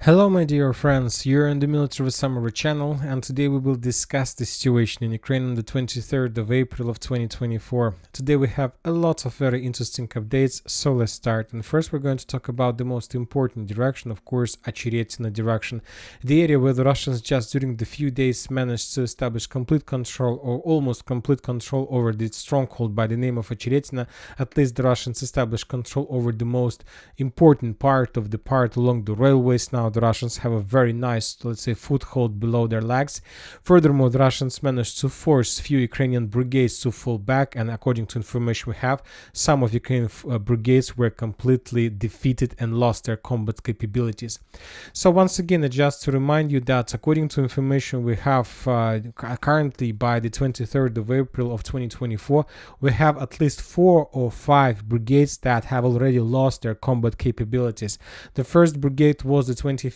Hello my dear friends, you're on the Military Summary channel, and today we will discuss the situation in Ukraine on the 23rd of April of 2024. Today we have a lot of very interesting updates, so let's start. And first we're going to talk about the most important direction, of course, Очеретино direction, the area where the Russians just during the few days managed to establish complete control or almost complete control over the stronghold by the name of Очеретино. At least the Russians established control over the most important part of the part along the railways. Now the Russians have a very nice, let's say, foothold below their legs. Furthermore, the Russians managed to force few Ukrainian brigades to fall back, and according to information we have, some of Ukrainian brigades were completely defeated and lost their combat capabilities. So once again, just to remind you that according to information we have currently by the 23rd of April of 2024, we have at least 4 or 5 brigades that have already lost their combat capabilities. The first brigade was the 25th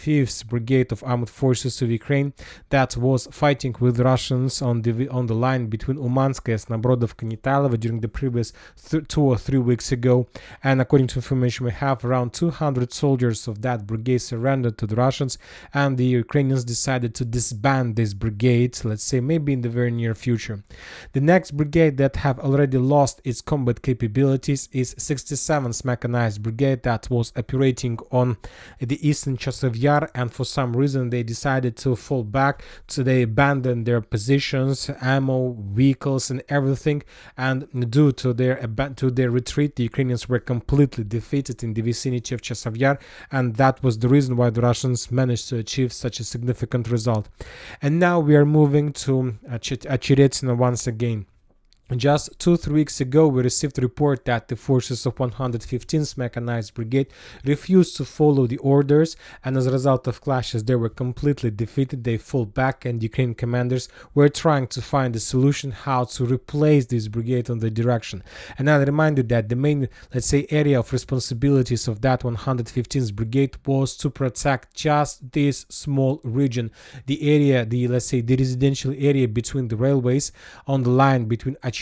Brigade of Armed Forces of Ukraine that was fighting with Russians on the line between Umansk and Snabrodovka-Nitайлова during the previous 2 or 3 weeks ago. And according to information we have, around 200 soldiers of that brigade surrendered to the Russians, and the Ukrainians decided to disband this brigade, let's say maybe in the very near future. The next brigade that have already lost its combat capabilities is 67th Mechanized Brigade that was operating on the eastern Chasiv Yar, and for some reason they decided to fall back, so they abandoned their positions, ammo, vehicles and everything, and due to their retreat the Ukrainians were completely defeated in the vicinity of Chasiv Yar, and that was the reason why the Russians managed to achieve such a significant result. And now we are moving to Очеретино once again. Just 2-3 weeks ago, we received a report that the forces of 115th Mechanized Brigade refused to follow the orders, and as a result of clashes, they were completely defeated. They fell back, and Ukrainian commanders were trying to find a solution how to replace this brigade on the direction. And I remind you that the main, let's say, area of responsibilities of that 115th Brigade was to protect just this small region, the area, let's say, the residential area between the railways on the line between Очеретино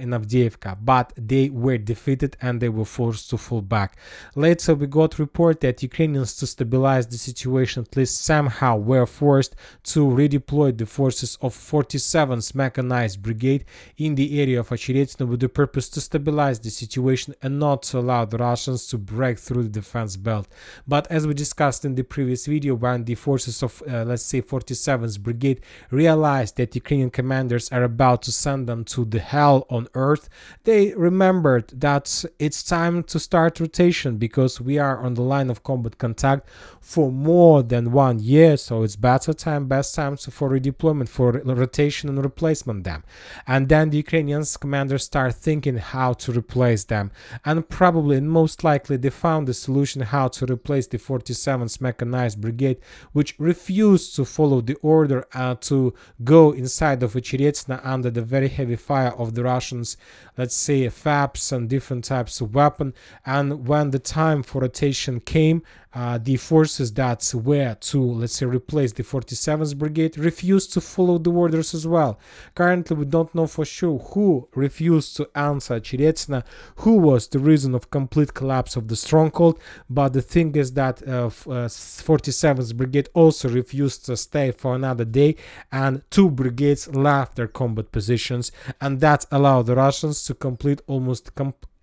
and Avdiivka, but they were defeated and they were forced to fall back. Later we got report that Ukrainians, to stabilize the situation at least somehow, were forced to redeploy the forces of 47th Mechanized Brigade in the area of Очеретино with the purpose to stabilize the situation and not to allow the Russians to break through the defense belt. But as we discussed in the previous video, when the forces of let's say 47th Brigade realized that Ukrainian commanders are about to send them to the hell on earth, they remembered that it's time to start rotation, because we are on the line of combat contact for more than 1 year, so it's best time for redeployment, for rotation and replacement them. And then the Ukrainian commanders start thinking how to replace them, and probably and most likely they found a solution how to replace the 47th Mechanized Brigade, which refused to follow the order to go inside of Очеретино under the very heavy fire of the Russians, let's say FAPs and different types of weapon. And when the time for rotation came, the forces that were to, let's say, replace the 47th Brigade refused to follow the orders as well. Currently we don't know for sure who refused to answer Очеретино, who was the reason of complete collapse of the stronghold, but the thing is that 47th Brigade also refused to stay for another day, and 2 brigades left their combat positions, and that allowed the Russians to complete almost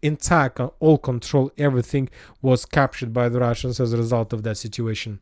entire all control. Everything was captured by the Russians as a result of that situation.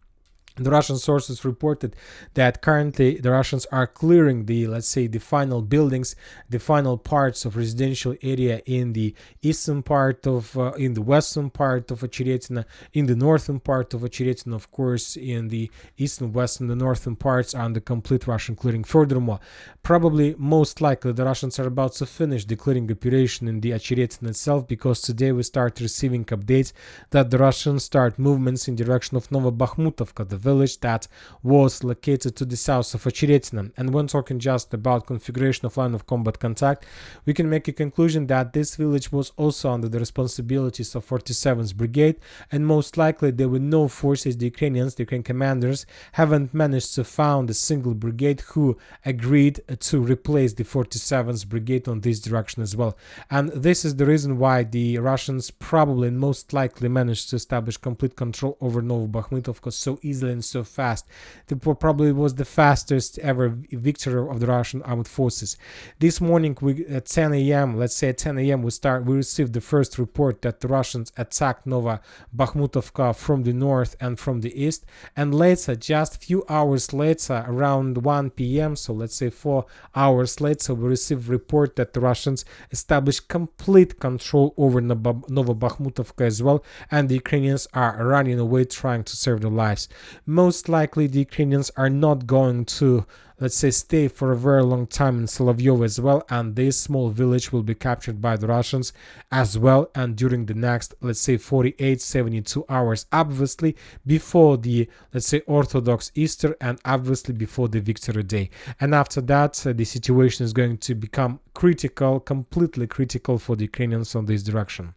The Russian sources reported that currently the Russians are clearing the, let's say, the final buildings, the final parts of residential area in the eastern part of, in the western part of Очеретино, in the northern part of Очеретино, of course, in the eastern, western, the northern parts are under complete Russian clearing. Furthermore, probably most likely the Russians are about to finish the clearing operation in the Очеретино itself, because today we start receiving updates that the Russians start movements in direction of Novobakhmutivka, the village that was located to the south of Очеретино. And when talking just about configuration of line of combat contact, we can make a conclusion that this village was also under the responsibilities of 47th Brigade, and most likely there were no forces, the Ukrainian commanders haven't managed to found a single brigade who agreed to replace the 47th Brigade on this direction as well. And this is the reason why the Russians probably and most likely managed to establish complete control over Novobakhmutivka so easily went so fast. It probably was the fastest ever victory of the Russian armed forces. This morning, at 10 a.m., let's say at 10 a.m., we received the first report that the Russians attacked Novobakhmutivka from the north and from the east. And later, just a few hours later, around 1 p.m., so let's say 4 hours later, we received a report that the Russians established complete control over Novobakhmutivka as well, and the Ukrainians are running away trying to save their lives. Most likely the Ukrainians are not going to, let's say, stay for a very long time in Solovyovo as well, and this small village will be captured by the Russians as well, and during the next, let's say, 48-72 hours, obviously before the, let's say, Orthodox Easter, and obviously before the Victory Day. And after that, the situation is going to become critical, completely critical for the Ukrainians on this direction,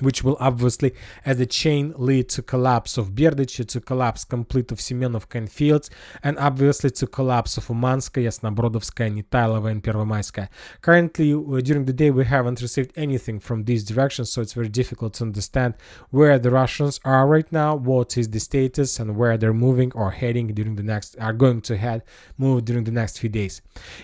which will obviously, as a chain, lead to collapse of Berdichi, to collapse complete of Semenovka and Fields, and obviously to collapse of Umanskaya, Yasnobrodovskaya, Nitailova, and Pervomayskaya. Currently, during the day, we haven't received anything from these directions, so it's very difficult to understand where the Russians are right now, what is the status, and where they're moving or heading during the next, are going to move during the next few days.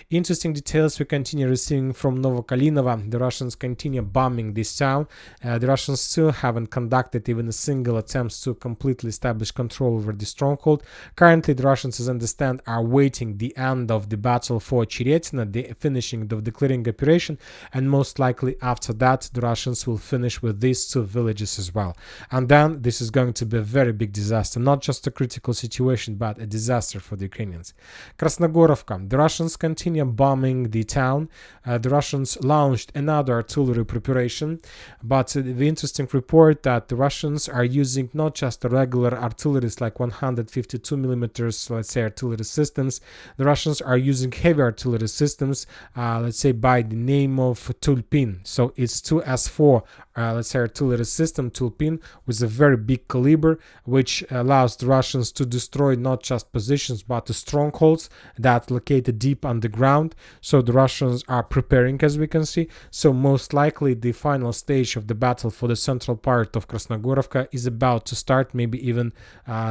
Interesting details we continue receiving from Novokalinova. The Russians continue bombing this town. The Russians still haven't conducted even a single attempt to completely establish control over the stronghold. Currently, the Russians, as I understand, are waiting the end of the battle for Chiretina, the finishing of the clearing operation, and most likely after that, the Russians will finish with these two villages as well. And then this is going to be a very big disaster, not just a critical situation, but a disaster for the Ukrainians. Krasnogorovka, the Russians continue bombing the town. The Russians launched another artillery preparation, but the interesting report that the Russians are using not just the regular artilleries like 152 millimeters, let's say, artillery systems. The Russians are using heavy artillery systems, let's say, by the name of Tulpin. So it's 2S4, let's say, artillery system, Tulpin, with a very big caliber, which allows the Russians to destroy not just positions but the strongholds that located deep underground. So the Russians are preparing, as we can see. So most likely the final stage of the battle for the central part of Krasnogorovka is about to start, maybe even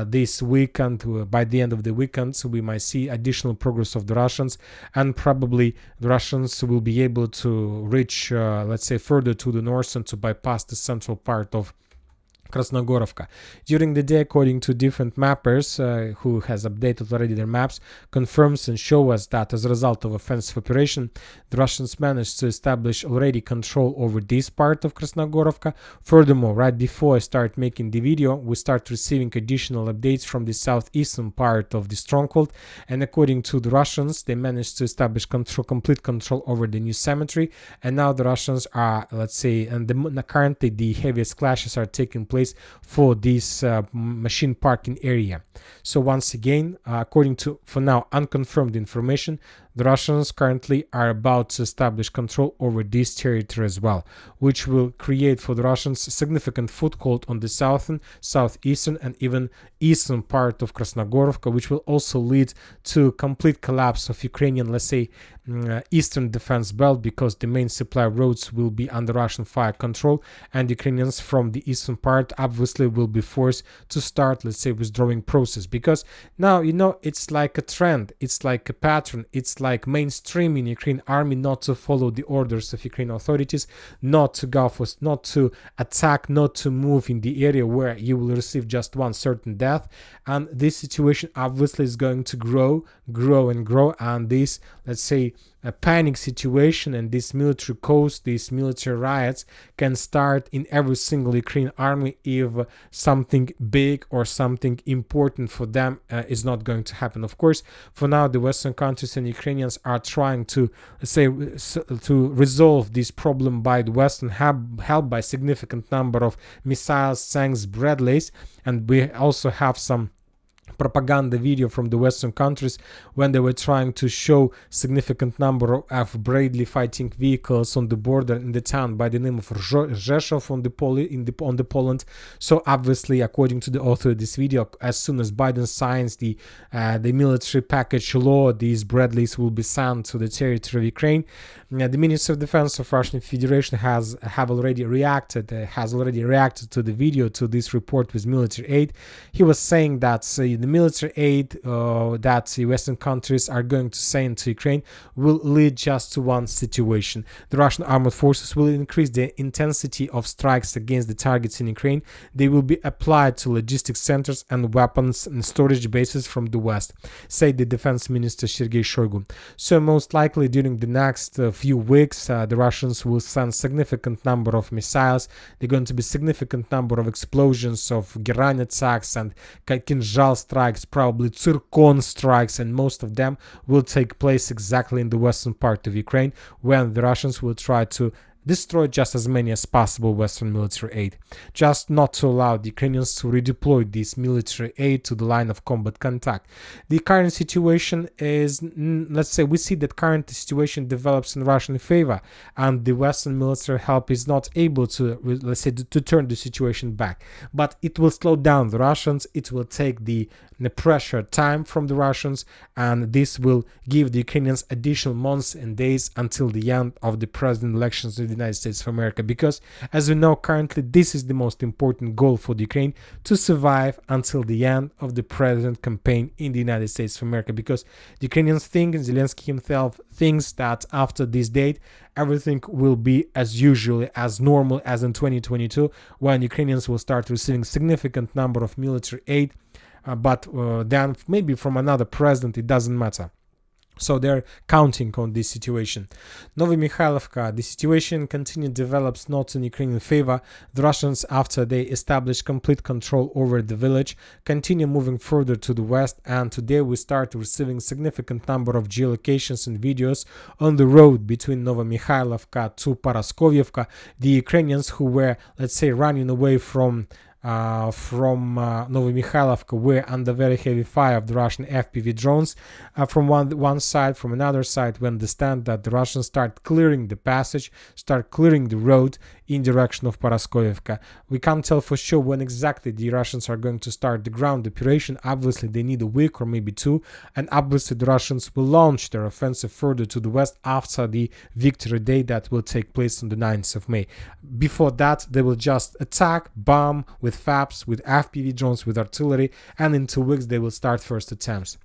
this weekend. By the end of the weekend, so we might see additional progress of the Russians, and probably the Russians will be able to reach, let's say, further to the north and to bypass the central part of Krasnogorovka. During the day, according to different mappers who has updated already their maps, confirms and show us that as a result of offensive operation, the Russians managed to establish already control over this part of Krasnogorovka. Furthermore, right before I start making the video, we start receiving additional updates from the southeastern part of the stronghold, and according to the Russians, they managed to establish complete control over the new cemetery, and now the Russians are, let's say, and currently the heaviest clashes are taking place for this machine parking area. So once again, according to, for now, unconfirmed information, the Russians currently are about to establish control over this territory as well, which will create for the Russians a significant foothold on the southern, southeastern, and even eastern part of Krasnogorovka, which will also lead to complete collapse of Ukrainian, let's say, eastern defense belt, because the main supply roads will be under Russian fire control, and Ukrainians from the eastern part obviously will be forced to start, let's say, withdrawing process, because now, you know, it's like a trend, it's like a pattern, it's like mainstream in Ukraine army not to follow the orders of Ukrainian authorities, not to go for, not to attack, not to move in the area where you will receive just one certain death. And this situation obviously is going to grow, and this, let's say, a panic situation and this military coup, these military riots can start in every single Ukrainian army if something big or something important for them is not going to happen. Of course, for now, the Western countries and Ukrainians are trying to, say, to resolve this problem by the West and helped by significant number of missiles, tanks, Bradleys, and we also have some propaganda video from the Western countries when they were trying to show significant number of Bradley fighting vehicles on the border in the town by the name of Rzeszów on the Poland. So obviously, according to the author of this video, as soon as Biden signs the military package law, these Bradleys will be sent to the territory of Ukraine. The Minister of Defense of Russian Federation has already reacted to the video, to this report with military aid. He was saying that the military aid that the Western countries are going to send to Ukraine will lead just to one situation. The Russian armed forces will increase the intensity of strikes against the targets in Ukraine. They will be applied to logistics centers and weapons and storage bases from the west, said the defense minister Sergei Shoigu. So most likely during the next few weeks, the Russians will send significant number of missiles. There are going to be significant number of explosions of Geran attacks and Kinzhal strikes, probably Tsirkon strikes, and most of them will take place exactly in the western part of Ukraine, when the Russians will try to destroy just as many as possible Western military aid, just not to allow the Ukrainians to redeploy this military aid to the line of combat contact. The current situation is, let's say, we see that current situation develops in Russian favor, and the Western military help is not able to, let's say, to turn the situation back. But it will slow down the Russians, it will take the pressure time from the Russians, and this will give the Ukrainians additional months and days until the end of the president elections in the United States of America, because as we know currently, this is the most important goal for the Ukraine, to survive until the end of the president campaign in the United States of America, because the Ukrainians think, and Zelensky himself thinks, that after this date everything will be as usual, as normal as in 2022, when Ukrainians will start receiving significant number of military aid, but then maybe from another president, it doesn't matter. So they're counting on this situation. Novobakhmutivka, the situation continued develops not in Ukrainian favor. The Russians, after they established complete control over the village, continue moving further to the west, and today we start receiving significant number of geolocations and videos on the road between Novobakhmutivka to Paraskovyevka. The Ukrainians who were, let's say, running away from Novobakhmutivka were under very heavy fire of the Russian FPV drones from one side, from another side. We understand that the Russians start clearing the passage, start clearing the road in direction of Paraskovyevka. We can't tell for sure when exactly the Russians are going to start the ground operation. Obviously they need a week or maybe two, and obviously the Russians will launch their offensive further to the west after the Victory Day that will take place on the 9th of May. Before that, they will just attack, bomb with FAPs, with FPV drones, with artillery, and in 2 weeks they will start first attempts.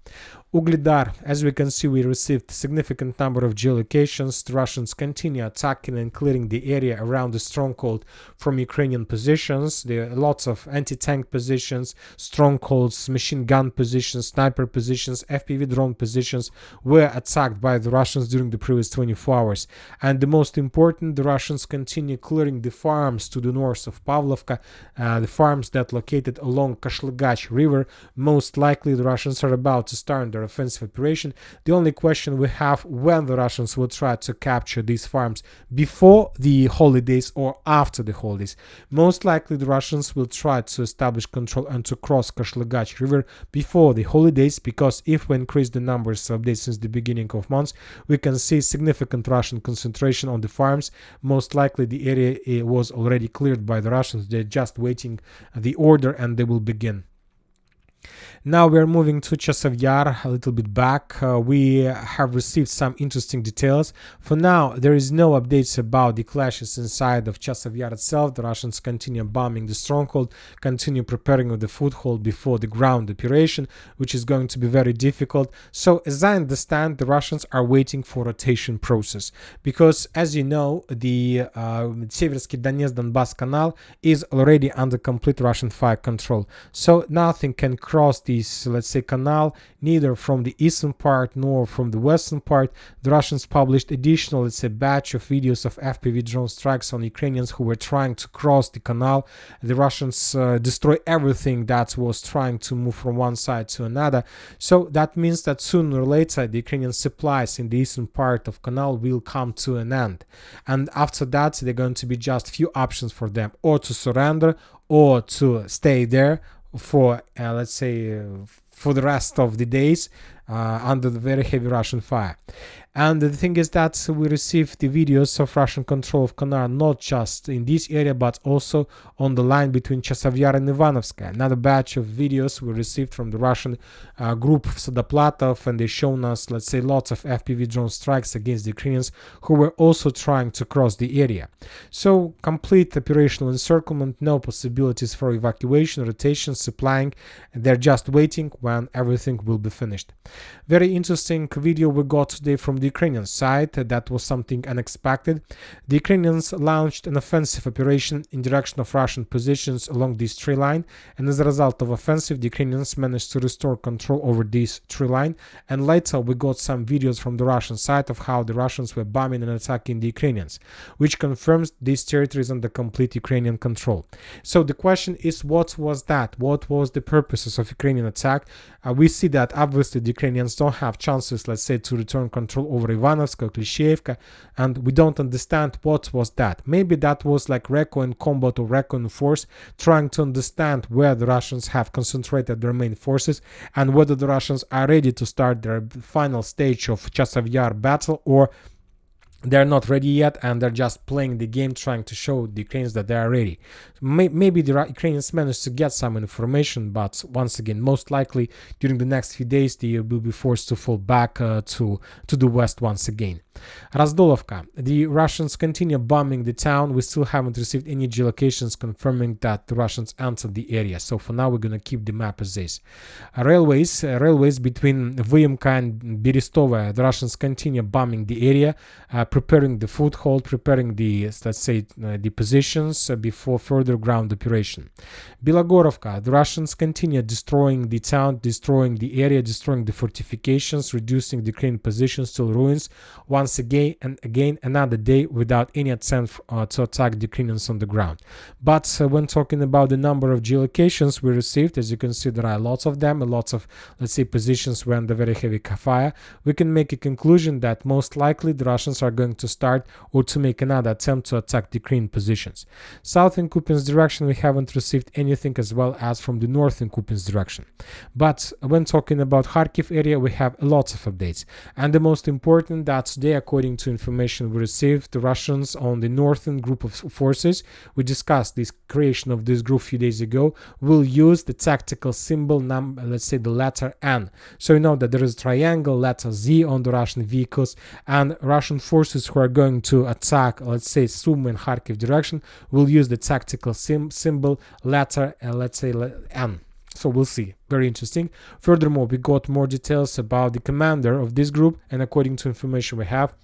Ugledar, as we can see, we received significant number of geolocations. The Russians continue attacking and clearing the area around the stronghold from Ukrainian positions. There are lots of anti-tank positions, strongholds, machine gun positions, sniper positions, FPV drone positions were attacked by the Russians during the previous 24 hours. And the most important, the Russians continue clearing the farms to the north of Pavlovka, the farms that located along Kashlygach River. Most likely the Russians are about to start their offensive operation. The only question we have, when the Russians will try to capture these farms, before the holidays or after the holidays. Most likely the Russians will try to establish control and to cross Kashlygach River before the holidays, because if we increase the numbers of days since the beginning of months, we can see significant Russian concentration on the farms. Most likely the area was already cleared by the Russians. They're just waiting the order and they will begin. Now we are moving to Chasiv Yar, a little bit back. We have received some interesting details. For now, there is no updates about the clashes inside of Chasiv Yar itself. The Russians continue bombing the stronghold, continue preparing with the foothold before the ground operation, which is going to be very difficult. So as I understand, the Russians are waiting for rotation process, because as you know, the Seversky Donetsk-Donbass canal is already under complete Russian fire control. So nothing can cross this, let's say, canal, neither from the eastern part nor from the western part. The Russians published additional, let's say, batch of videos of FPV drone strikes on Ukrainians who were trying to cross the canal. The Russians destroy everything that was trying to move from one side to another. So that means that sooner or later the Ukrainian supplies in the eastern part of canal will come to an end. And after that, there are going to be just few options for them, or to surrender or to stay there for let's say for the rest of the days, under the very heavy Russian fire. And the thing is that we received the videos of Russian control of Konar not just in this area but also on the line between Chasov and Ivanovskaya. Another batch of videos we received from the Russian group of Sadoplatov, and they shown us, let's say, lots of FPV drone strikes against the Ukrainians who were also trying to cross the area. So complete operational encirclement, no possibilities for evacuation, rotation, supplying. They're just waiting when everything will be finished. Very interesting video we got today from the Ukrainian side. That was something unexpected. The Ukrainians launched an offensive operation in direction of Russian positions along this tree line, and as a result of offensive, the Ukrainians managed to restore control over this tree line. And later we got some videos from the Russian side of how the Russians were bombing and attacking the Ukrainians, which confirms these territories under complete Ukrainian control. So the question is, what was that? What was the purposes of Ukrainian attack? We see that obviously the Ukrainians don't have chances, let's say, to return control over Ivanovska, Klishevka, and we don't understand what was that. Maybe that was like recon combat or recon force, trying to understand where the Russians have concentrated their main forces and whether the Russians are ready to start their final stage of Chasov Yar battle, or they're not ready yet and they're just playing the game, trying to show the Ukrainians that they are ready. Maybe the Ukrainians managed to get some information, but once again, most likely during the next few days they will be forced to fall back to the west once again. Razdolovka. The Russians continue bombing the town. We still haven't received any geolocations confirming that the Russians entered the area. So for now, we're going to keep the map as is. Railways between Vyemka and Berestova, the Russians continue bombing the area, preparing the foothold, preparing the, let's say, the positions before further ground operation. Bilogorovka, the Russians continue destroying the town, destroying the area, destroying the fortifications, reducing the Ukrainian positions to ruins. Once again and again, another day without any attempt to attack the Ukrainians on the ground. But when talking about the number of geolocations we received, as you can see, there are lots of them, lots of, let's say, positions were under very heavy fire. We can make a conclusion that most likely the Russians are going to start or to make another attempt to attack the Ukrainian positions. South in Kupiansk direction, we haven't received anything, as well as from the north in Kupiansk direction. But when talking about Kharkiv area, we have lots of updates. And the most important, that today, according to information we received, the Russians on the northern group of forces, we discussed this creation of this group a few days ago, will use the tactical symbol, let's say the letter N. So you know that there is a triangle, letter Z on the Russian vehicles, and Russian forces who are going to attack, let's say, Sumy and Kharkiv direction, will use the tactical symbol, letter, let's say N. So we'll see. Very interesting. Furthermore, we got more details about the commander of this group, and according to information we have,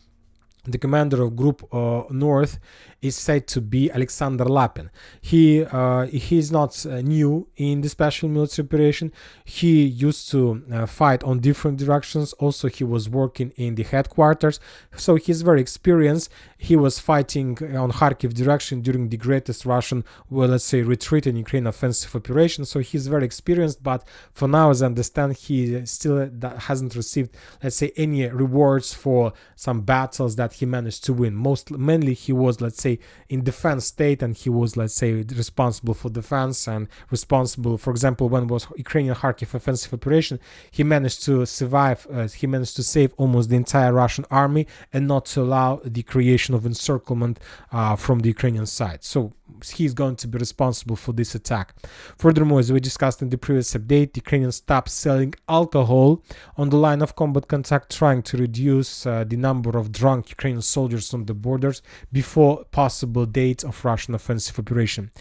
the commander of Group North is said to be Alexander Lapin. He is not new in the special military operation. He used to fight on different directions. Also, he was working in the headquarters, so he's very experienced. He was fighting on Kharkiv direction during the greatest Russian, well, let's say, retreat in Ukraine offensive operation. So he's very experienced, but for now, as I understand, he still hasn't received, let's say, any rewards for some battles that he managed to win. Mainly he was, let's say, in defense state, and he was, let's say, responsible for defense and responsible, for example, when was Ukrainian Kharkiv offensive operation, he managed to survive, he managed to save almost the entire Russian army and not to allow the creation of encirclement from the Ukrainian side. So he's going to be responsible for this attack. Furthermore, as we discussed in the previous update, the Ukrainians stopped selling alcohol on the line of combat contact, trying to reduce the number of drunk Ukrainian soldiers on the borders before possible date of Russian offensive operation.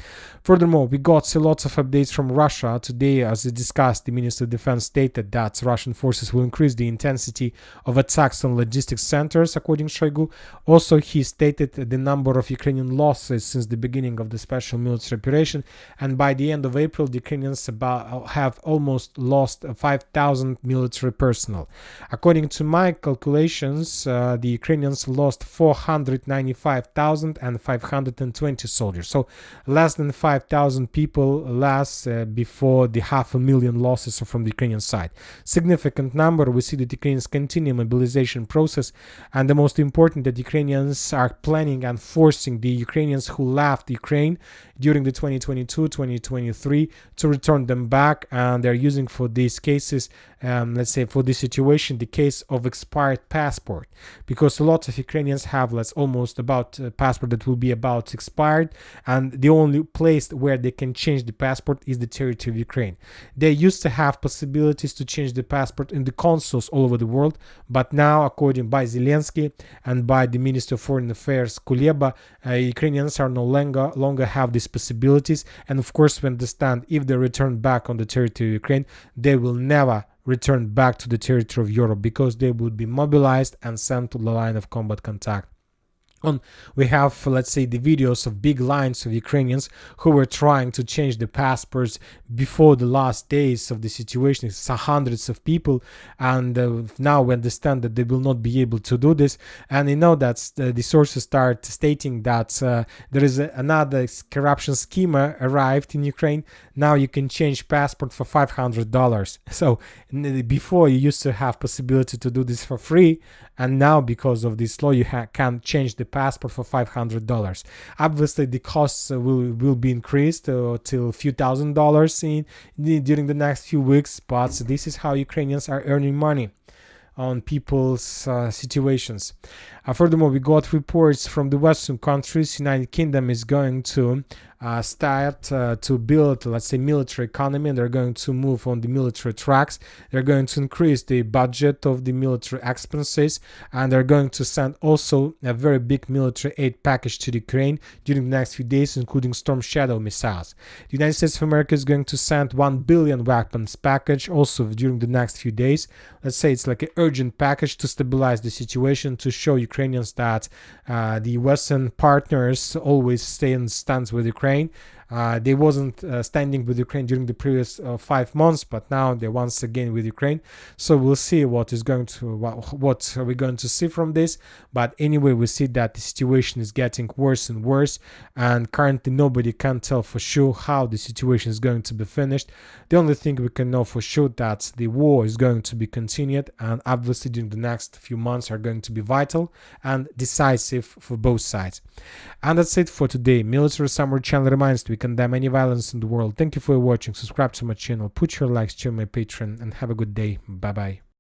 Furthermore, we got a lot of updates from Russia. Today, as we discussed, the Minister of Defense stated that Russian forces will increase the intensity of attacks on logistics centers, according to Shoigu. Also, he stated the number of Ukrainian losses since the beginning of the special military operation, and by the end of April, the Ukrainians have almost lost 5,000 military personnel. According to my calculations, the Ukrainians lost 495,520 soldiers, so less than 5,000 people less before the 500,000 losses from the Ukrainian side. Significant number. We see that the Ukrainians continue mobilization process, and the most important, that the Ukrainians are planning and forcing the Ukrainians who left the Ukraine during the 2022-2023 to return them back, and they're using for these cases, let's say for this situation, the case of expired passport, because a lot of Ukrainians have almost about a passport that will be about expired, and the only place where they can change the passport is the territory of Ukraine. They used to have possibilities to change the passport in the consuls all over the world, but now, according by Zelensky and by the Minister of Foreign Affairs Kuleba, Ukrainians are no longer have these possibilities, and of course we understand if they return back on the territory of Ukraine, they will never return back to the territory of Europe, because they would be mobilized and sent to the line of combat contact. We have, let's say, the videos of big lines of Ukrainians who were trying to change the passports before the last days of the situation. It's hundreds of people, and now we understand that they will not be able to do this. And you know that the sources start stating that there is another corruption scheme arrived in Ukraine. Now you can change passport for $500. So before you used to have possibility to do this for free, and now because of this law you can change the passport for $500. Obviously the costs will be increased till a few $1,000s during the next few weeks, but this is how Ukrainians are earning money on people's situations. Furthermore, we got reports from the Western countries. United Kingdom is going to start to build, let's say, military economy, and they're going to move on the military tracks. They're going to increase the budget of the military expenses, and they're going to send also a very big military aid package to Ukraine during the next few days, including Storm Shadow missiles. The United States of America is going to send 1 billion weapons package also during the next few days. Let's say it's like an urgent package to stabilize the situation, to show Ukrainians that the Western partners always stands with Ukraine. They wasn't standing with Ukraine during the previous 5 months, but now they're once again with Ukraine. So we'll see what are we going to see from this. But anyway, we see that the situation is getting worse and worse, and currently nobody can tell for sure how the situation is going to be finished. The only thing we can know for sure that the war is going to be continued, and obviously during the next few months are going to be vital and decisive for both sides. And that's it for today. Military Summary channel reminds we condemn any violence in the world. Thank you for watching. Subscribe to my channel, put your likes, share my Patreon, and have a good day. Bye bye.